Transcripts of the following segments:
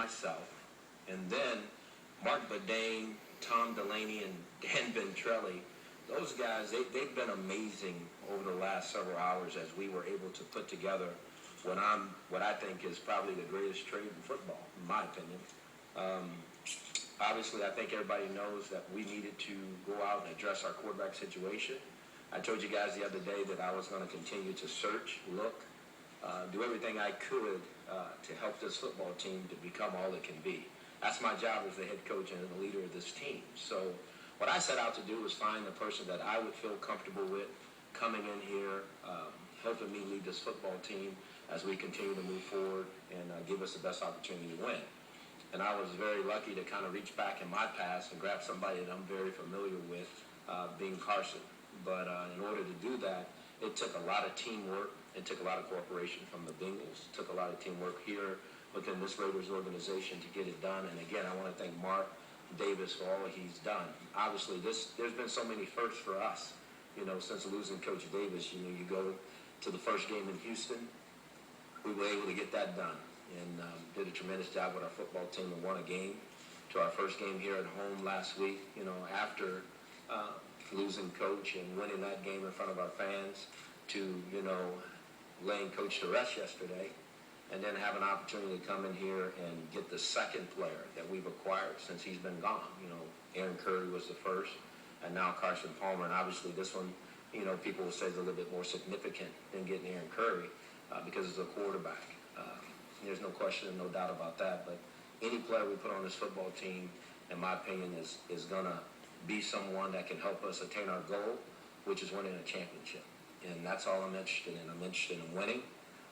myself, and then Mark Badane, Tom Delaney, and Dan Ventrelli. Those guys, they've been amazing over the last several hours as we were able to put together what I think is probably the greatest trade in football, in my opinion. Obviously, I think everybody knows that we needed to go out and address our quarterback situation. I told you guys the other day that I was going to continue to search, look, do everything I could to help this football team to become all it can be. That's my job as the head coach and the leader of this team. So what I set out to do was find the person that I would feel comfortable with coming in here, helping me lead this football team as we continue to move forward and give us the best opportunity to win. And I was very lucky to kind of reach back in my past and grab somebody that I'm very familiar with, being Carson. But in order to do that, it took a lot of teamwork. It took a lot of cooperation from the Bengals. It took a lot of teamwork here within this Raiders organization to get it done. And again, I want to thank Mark Davis for all he's done. Obviously, there's been so many firsts for us. You know, since losing Coach Davis, you know, you go to the first game in Houston, we were able to get that done and did a tremendous job with our football team and won a game. To our first game here at home last week, you know, after losing Coach and winning that game in front of our fans, to, you know, laying Coach to rest yesterday, and then have an opportunity to come in here and get the second player that we've acquired since he's been gone. You know, Aaron Curry was the first, and now Carson Palmer. And obviously this one, you know, people will say is a little bit more significant than getting Aaron Curry because it's a quarterback. There's no question and no doubt about that. But any player we put on this football team, in my opinion, is going to be someone that can help us attain our goal, which is winning a championship. And that's all I'm interested in. I'm interested in winning.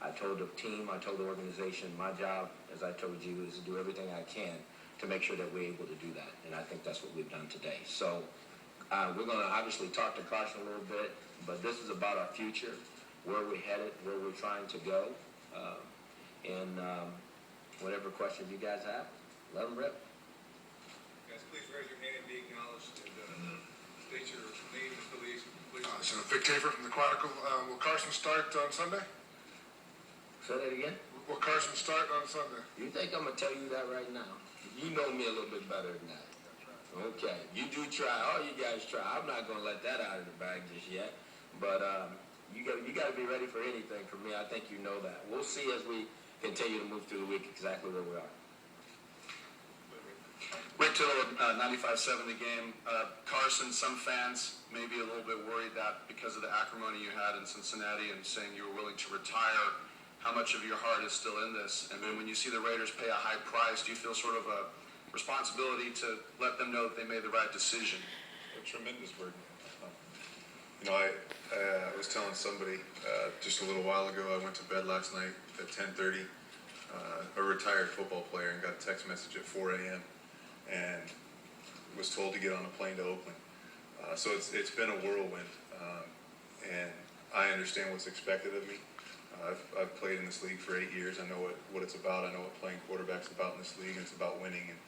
I told the team, I told the organization, my job, as I told you, is to do everything I can to make sure that we're able to do that. And I think that's what we've done today. So we're going to obviously talk to Carson a little bit, but this is about our future, where we're headed, where we're trying to go. And whatever questions you guys have, let them rip. Guys, please raise your hand and be acknowledged, and state your name and affiliation, please. So Vic Tafer from the Chronicle. Will Carson start on Sunday? Say that again? Will Carson start on Sunday? You think I'm going to tell you that right now? You know me a little bit better than that. Okay. You do try. All you guys try. I'm not going to let that out of the bag just yet. But you got to be ready for anything from me. I think you know that. We'll see as we continue to move through the week exactly where we are. Rick Tittle, 95.7 The Game. Carson, some fans may be a little bit worried that because of the acrimony you had in Cincinnati and saying you were willing to retire, how much of your heart is still in this? And then when you see the Raiders pay a high price, do you feel sort of a responsibility to let them know that they made the right decision? A tremendous burden. You know, I was telling somebody just a little while ago, I went to bed last night at 10:30, a retired football player, and got a text message at 4 a.m. and was told to get on a plane to Oakland. So it's been a whirlwind, and I understand what's expected of me. I've played in this league for 8 years. I know what it's about. I know what playing quarterback's about in this league, and it's about winning. And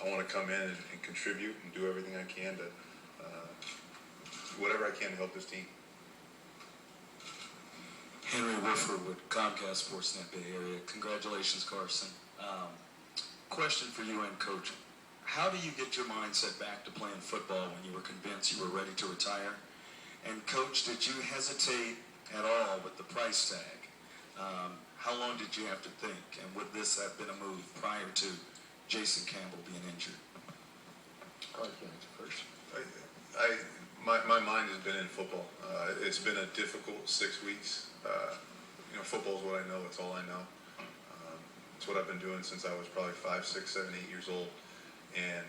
I want to come in and contribute and do everything I can to whatever I can to help this team. Henry Woodford with Comcast Sportsnet Bay Area. Congratulations, Carson. Question for you and Coach. How do you get your mindset back to playing football when you were convinced you were ready to retire? And Coach, did you hesitate at all with the price tag? How long did you have to think? And would this have been a move prior to Jason Campbell being injured? Carson, first. My mind has been in football. It's been a difficult 6 weeks. You know, football is what I know. It's all I know. It's what I've been doing since I was probably 5, 6, 7, 8 years old. And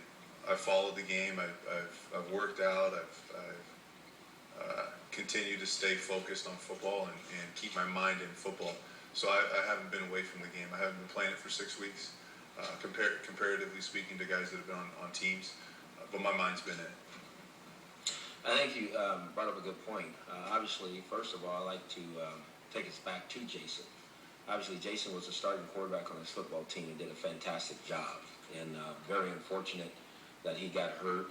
I followed the game. I've worked out. I've continued to stay focused on football and keep my mind in football. So I haven't been away from the game. I haven't been playing it for 6 weeks, comparatively speaking to guys that have been on teams. But my mind's been in it. I think you brought up a good point. Obviously, first of all, I'd like to take us back to Jason. Obviously, Jason was a starting quarterback on his football team and did a fantastic job. And very unfortunate that he got hurt,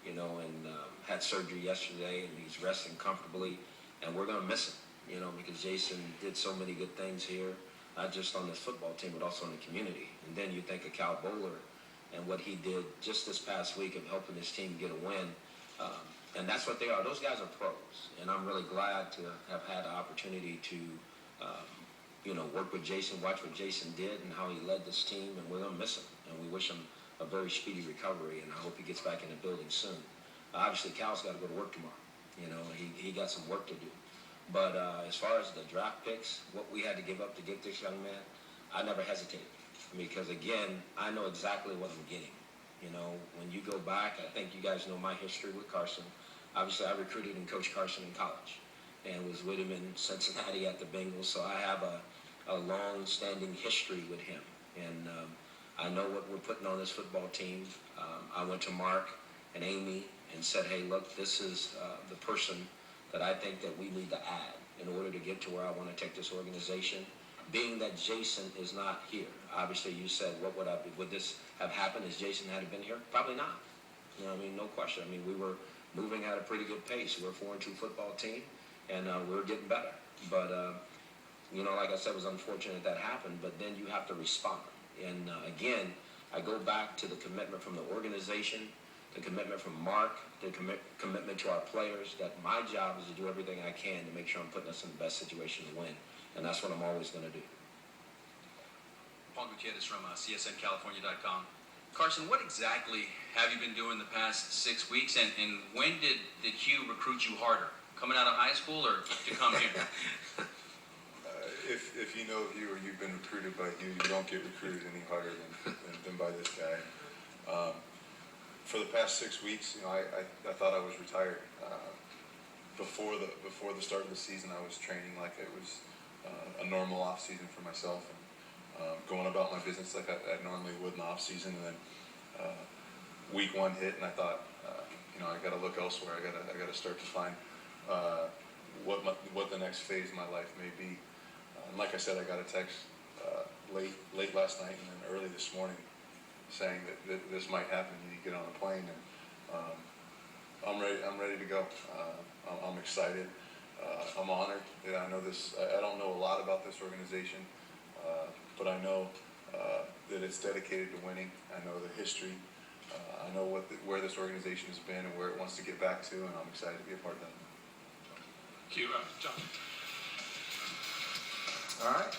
you know, and had surgery yesterday, and he's resting comfortably. And we're going to miss him, you know, because Jason did so many good things here. not just on this football team, but also in the community. And then you think of Cal Bowler and what he did just this past week of helping his team get a win. And that's what they are. Those guys are pros. And I'm really glad to have had the opportunity to, work with Jason, watch what Jason did and how he led this team. And we're going to miss him. And we wish him a very speedy recovery. And I hope he gets back in the building soon. Obviously, Cal's got to go to work tomorrow. He got some work to do. But as far as the draft picks, what we had to give up to get this young man, I never hesitated. Because, again, I know exactly what I'm getting. When you go back, I think you guys know my history with Carson. Obviously, I recruited and coached Carson in college and was with him in Cincinnati at the Bengals. So I have a long-standing history with him. And I know what we're putting on this football team. I went to Mark and Amy and said, hey, look, this is the person that I think that we need to add in order to get to where I want to take this organization. Being that Jason is not here, obviously you said, would this have happened if Jason had been here? Probably not. No question. We were moving at a pretty good pace. We're a 4-2 football team, and we were getting better. But, like I said, it was unfortunate that happened, but then you have to respond. And, again, I go back to the commitment from the organization, the commitment from Mark, the commitment to our players, that my job is to do everything I can to make sure I'm putting us in the best situation to win. And that's what I'm always going to do. Paul Gutierrez from CSNCalifornia.com. Carson, what exactly have you been doing the past 6 weeks, and when did Hugh recruit you harder? Coming out of high school or to come here? If you know Hugh or you've been recruited by Hugh, you don't get recruited any harder than by this guy. For the past 6 weeks, I thought I was retired. Before the start of the season, I was training like it was a normal off season for myself, and going about my business like I normally would in the off season. And then week 1 hit, and I thought, I got to look elsewhere. I got to start to find what the next phase of my life may be. And like I said, I got a text late last night and then early this morning saying that this might happen. You need to get on a plane, and I'm ready to go. I'm excited. I'm honored that I know this. I don't know a lot about this organization, but I know that it's dedicated to winning. I know the history. I know where this organization has been and where it wants to get back to, and I'm excited to be a part of that. John. All right.